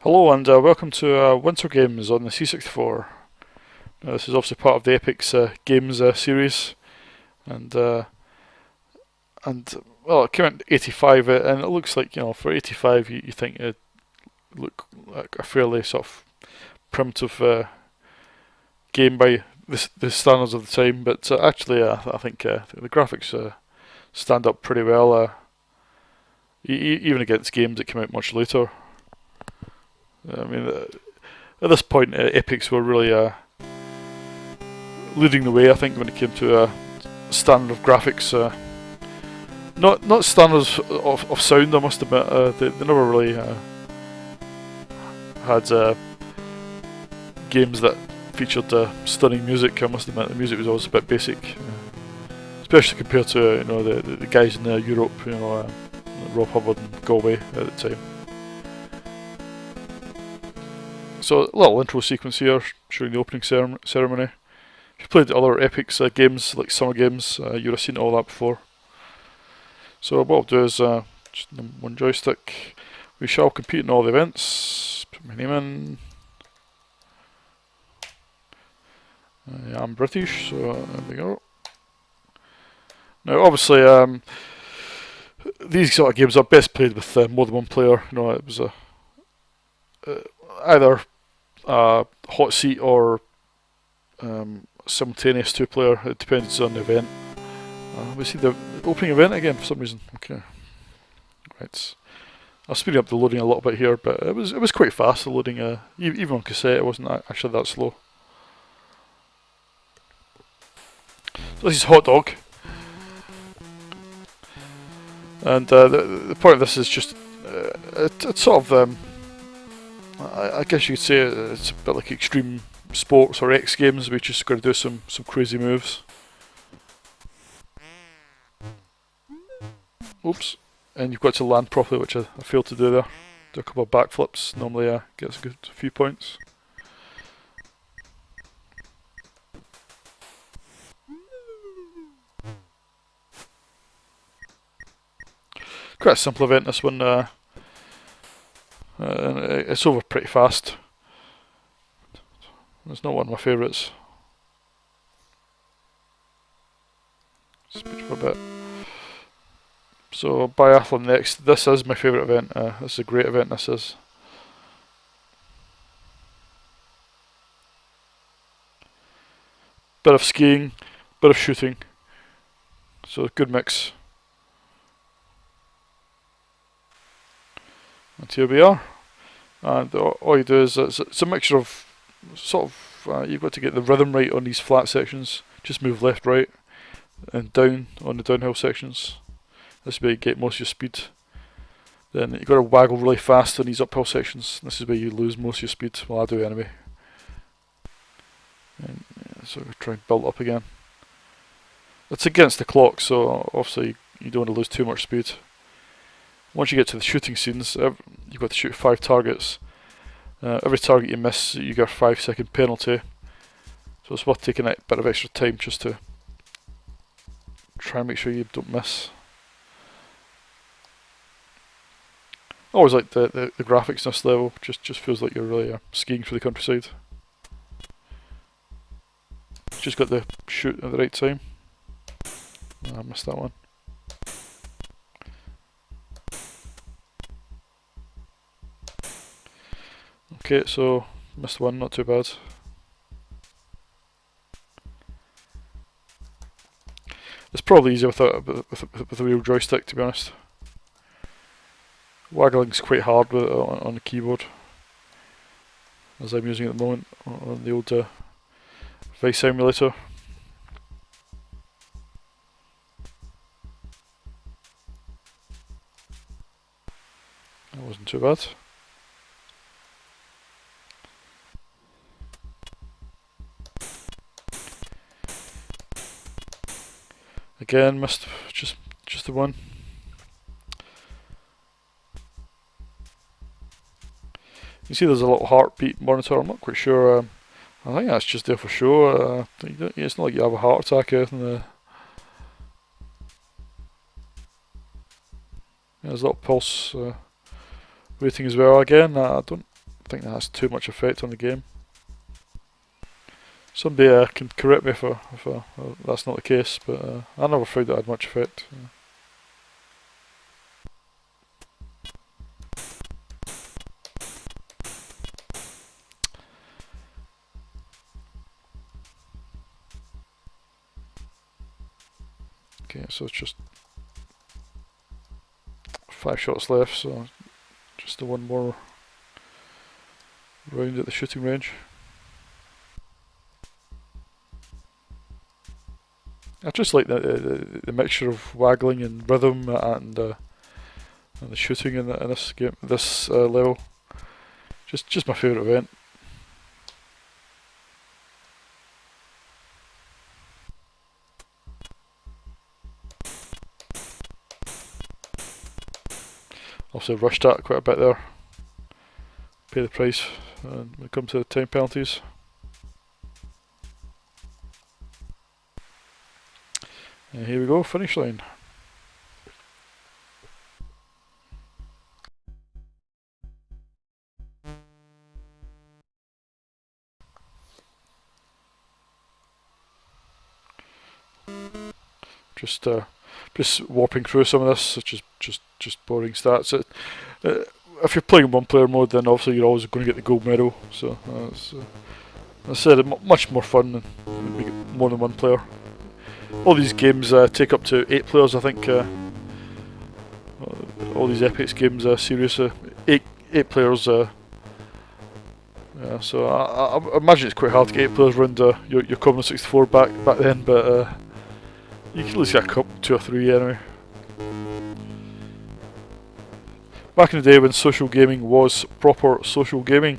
Hello and welcome to Winter Games on the C64. This is obviously part of the Epyx games series, and and well, it came out in '85, and it looks like, for '85 you think it look like a fairly sort of primitive game by the standards of the time, but actually I think the graphics stand up pretty well, even against games that came out much later. I mean, at this point, Epyx were really leading the way, I think, when it came to standard of graphics. Not standards of sound, I must admit. They never really had games that featured stunning music. I must admit, the music was always a bit basic, especially compared to the guys in Europe, Rob Hubbard and Galway at the time. So a little intro sequence here showing the opening ceremony. If you played other Epyx games like summer games, you would have seen all that before. So what I'll do is just one joystick. We shall compete in all the events. Put my name in. I'm British, so there we go. Now obviously these sort of games are best played with more than one player. It was either hot seat or simultaneous two-player. It depends on the event. We see the opening event again for some reason. Okay, right. I'll speed up the loading a little bit here, but it was quite fast. The loading, even on cassette, it wasn't actually that slow. So this is Hot Dog, and the point of this is just it's sort of I guess you could say it's a bit like extreme sports or X Games. We just got to do some crazy moves. Oops, and you've got to land properly, which I failed to do there. Do a couple of backflips. Normally gets a good few points. Quite a simple event, this one. And it's over pretty fast. It's not one of my favourites. Speed for a bit. So biathlon next. This is my favourite event. This is a great event. This is. Bit of skiing, bit of shooting. So good mix. And here we are. And all you do is it's a mixture of sort of you've got to get the rhythm right on these flat sections. Just move left, right, and down on the downhill sections. This is where you get most of your speed. Then you've got to waggle really fast on these uphill sections. This is where you lose most of your speed. Well, I do anyway. And, so we try and build up again. It's against the clock, so obviously you don't want to lose too much speed. Once you get to the shooting scenes, you've got to shoot 5 targets. Every target you miss, you get a 5-second penalty. So it's worth taking a bit of extra time just to try and make sure you don't miss. I always like the graphics on this level. Just feels like you're really skiing through the countryside. Just got to shoot at the right time. I missed that one. Okay, so missed one, not too bad. It's probably easier with a real joystick, to be honest. Waggling's quite hard with on the keyboard, as I'm using at the moment on the old Vice Simulator. That wasn't too bad. Again, missed just the one. You see there's a little heartbeat monitor. I'm not quite sure. I think that's just there for show. It's not like you have a heart attack or anything. There's a little pulse rating as well. Again, I don't think that has too much effect on the game. Somebody can correct me if that's not the case, but I never found it had much effect. Okay, so it's just 5 shots left, so just the one more round at the shooting range. I just like the mixture of waggling and rhythm and the shooting in this game, this level. Just my favourite event. Also rushed that quite a bit there. Pay the price when it comes to the time penalties. And here we go, finish line. Just warping through some of this, which is just boring stats. If you're playing in one player mode, then obviously you're always going to get the gold medal. So as I said, much more fun than when we get more than one player. All these games take up to 8 players, I think. All these Epyx games series, 8 players. Yeah, so I imagine it's quite hard to get 8 players around your Commodore 64 back then, but you can at least get a couple, 2 or 3 anyway. Back in the day when social gaming was proper social gaming,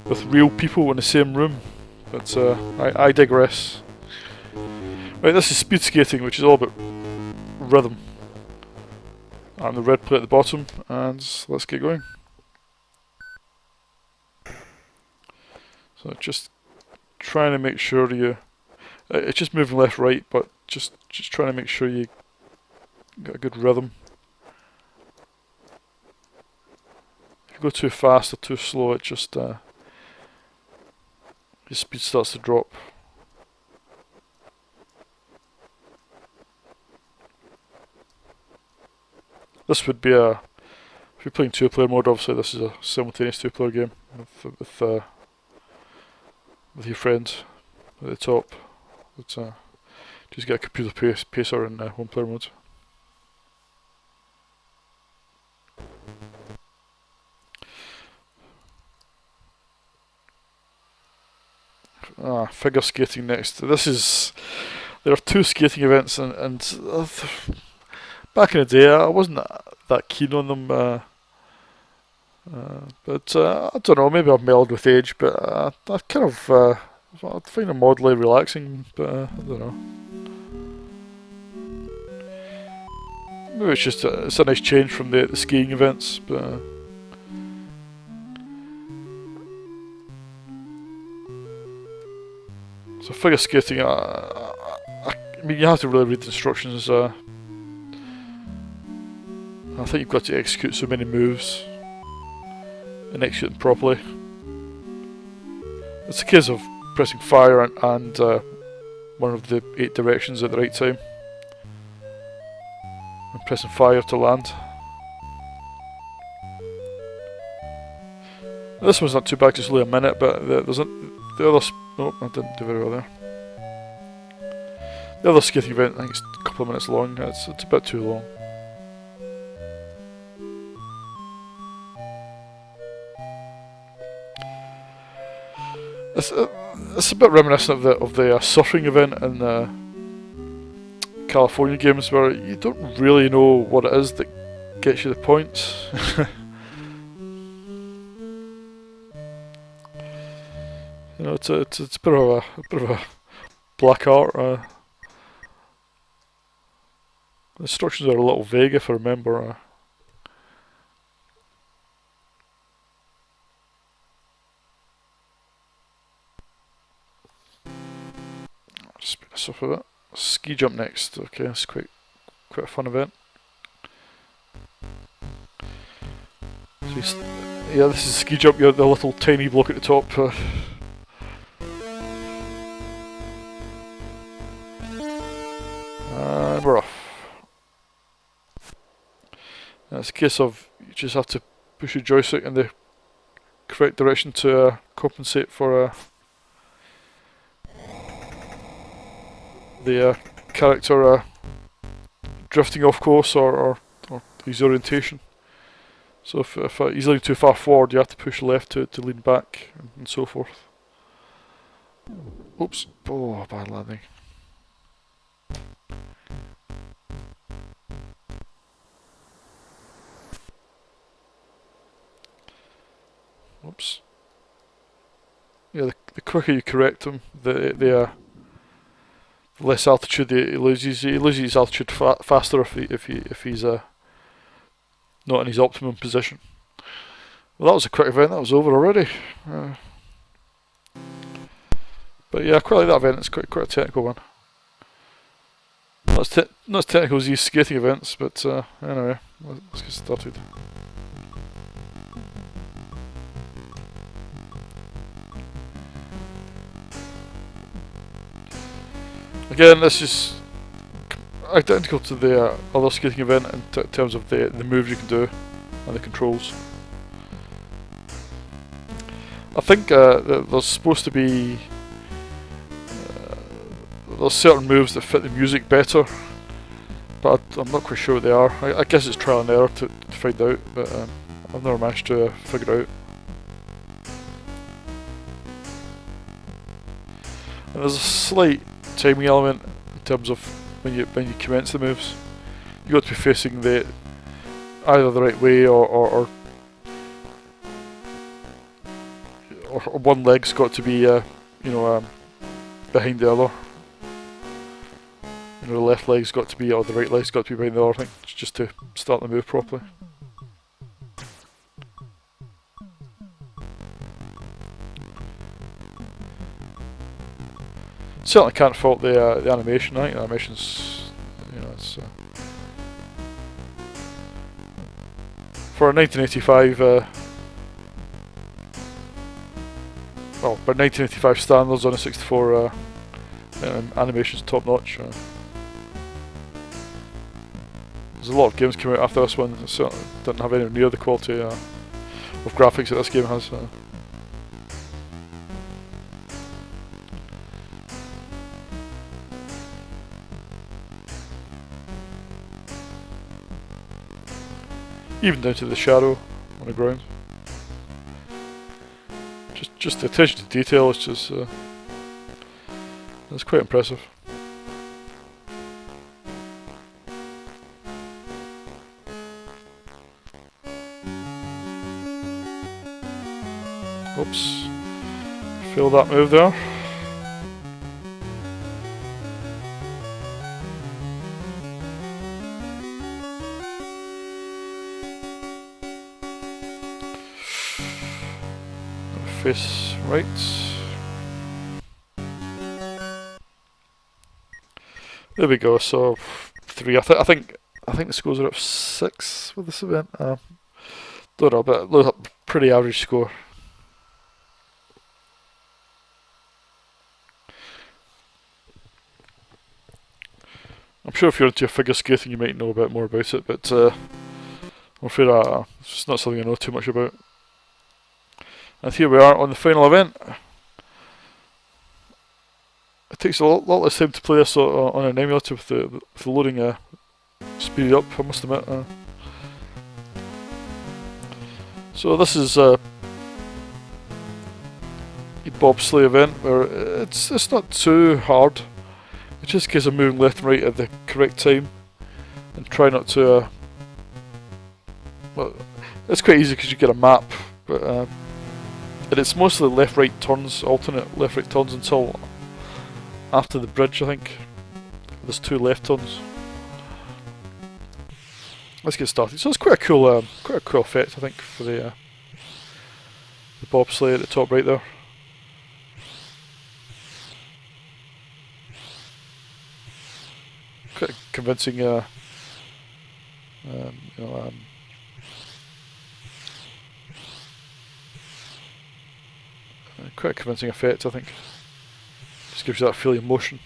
with real people in the same room, but I digress. Right, this is speed skating, which is all about rhythm. And the red plate at the bottom, and let's get going. So just trying to make sure you... it's just moving left, right, but just trying to make sure you got a good rhythm. If you go too fast or too slow, it just... your speed starts to drop. This would be a... if you're playing 2-player mode, obviously this is a simultaneous 2-player game with your friends at the top. But, just get a computer pacer in 1-player mode. Figure skating next. There are 2 skating events, and back in the day I wasn't that keen on them. But I don't know, maybe I've mellowed with age, but I kind of I find them oddly relaxing, but I don't know. Maybe it's just it's a nice change from the skiing events, but so figure skating, I mean you have to really read the instructions. I think you've got to execute so many moves and execute them properly. It's a case of pressing fire and one of the 8 directions at the right time. And pressing fire to land. This one's not too bad, it's only a minute, but there's the other... oh, I didn't do very well there. The other skating event, I think it's a couple of minutes long, it's a bit too long. It's a bit reminiscent of the surfing event in the California games, where you don't really know what it is that gets you the points. You know, it's a bit of a black art. The instructions are a little vague, if I remember. Speed this up a bit. Ski jump next. Okay, that's quite a fun event. So Yeah, this is ski jump. The little tiny block at the top. And we're off. And it's a case of you just have to push your joystick in the correct direction to compensate for the character drifting off course or his orientation. So if he's leaning too far forward, you have to push left to lean back and so forth. Oops. Oh, bad landing. Oops. Yeah, the quicker you correct him, the less altitude he loses. He loses his altitude faster if he's not in his optimum position. Well, that was a quick event. That was over already. But yeah, I quite like that event. It's quite a technical one. Not as technical as these skating events, but anyway, let's get started. Again, this is identical to the other skating event in terms of the moves you can do and the controls. I think there's supposed to be there's certain moves that fit the music better, but I'm not quite sure what they are. I guess it's trial and error to find out, but I've never managed to figure it out. And there's a slight timing element in terms of when you commence the moves. You've got to be facing either the right way or one leg's got to be behind the other. The left leg's got to be, or the right leg's got to be behind the other thing, just to start the move properly. Certainly can't fault the animation. I think the animation's, it's for a 1985. Well, by 1985 standards on a 64, animation's top notch. There's a lot of games came out after this one that certainly didn't have anywhere near the quality of graphics that this game has. Even down to the shadow on the ground. Just the attention to detail is just it's quite impressive. Oops, failed that move there. Face right. There we go. So 3. I think the scores are up 6 with this event. Don't know, but it looks like a pretty average score. I'm sure if you're into figure skating, you might know a bit more about it, but I'm afraid it's not something I know too much about. And here we are on the final event. It takes a lot less time to play this on an emulator with the loading speeded up, I must admit. So this is a bobsleigh event where it's not too hard. It's just a case of moving left and right at the correct time and try not to. Well, it's quite easy because you get a map, but and it's mostly left-right turns, alternate left-right turns until after the bridge. I think there's 2 left turns. Let's get started. So it's quite a cool effect, I think, for the bobsleigh at the top right there. Quite convincing, Quite a convincing effect, I think. Just gives you that feeling of motion.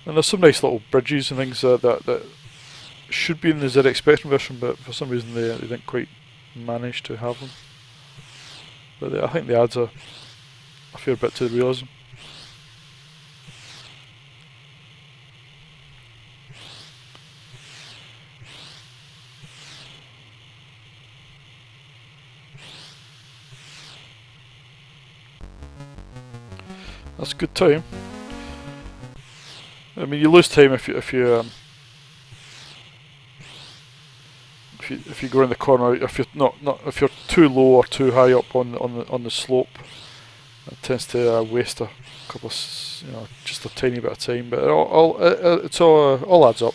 And there's some nice little bridges and things that should be in the ZX Spectrum version, but for some reason they didn't quite manage to have them. But I think they adds a fair bit to the realism. That's a good time. I mean, you lose time if you go in the corner. If you're not if you're too low or too high up on the slope, it tends to waste a couple of just a tiny bit of time. But it all adds up.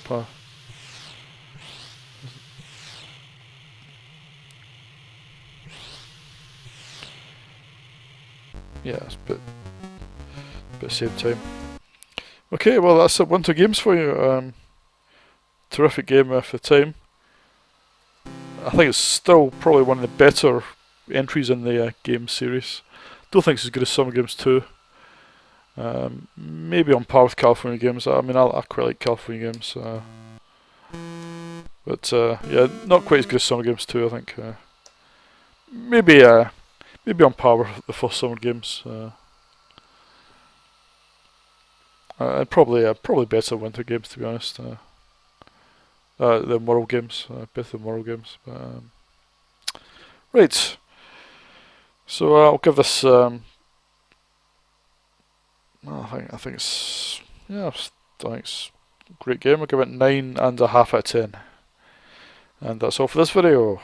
Yeah, it's a bit same time. Okay, well that's it. 1-2 games for you. Terrific game for the time. I think it's still probably one of the better entries in the game series. Don't think it's as good as Summer Games 2. Maybe on par with California Games. I mean, I quite like California Games. But yeah, not quite as good as Summer Games 2, I think. Maybe on par with the first Summer Games. And probably better Winter Games, to be honest. The World Games, better than World Games. Right. So I'll give this. I think it's I think it's a great game. I'll give it 9.5 out of 10. And that's all for this video.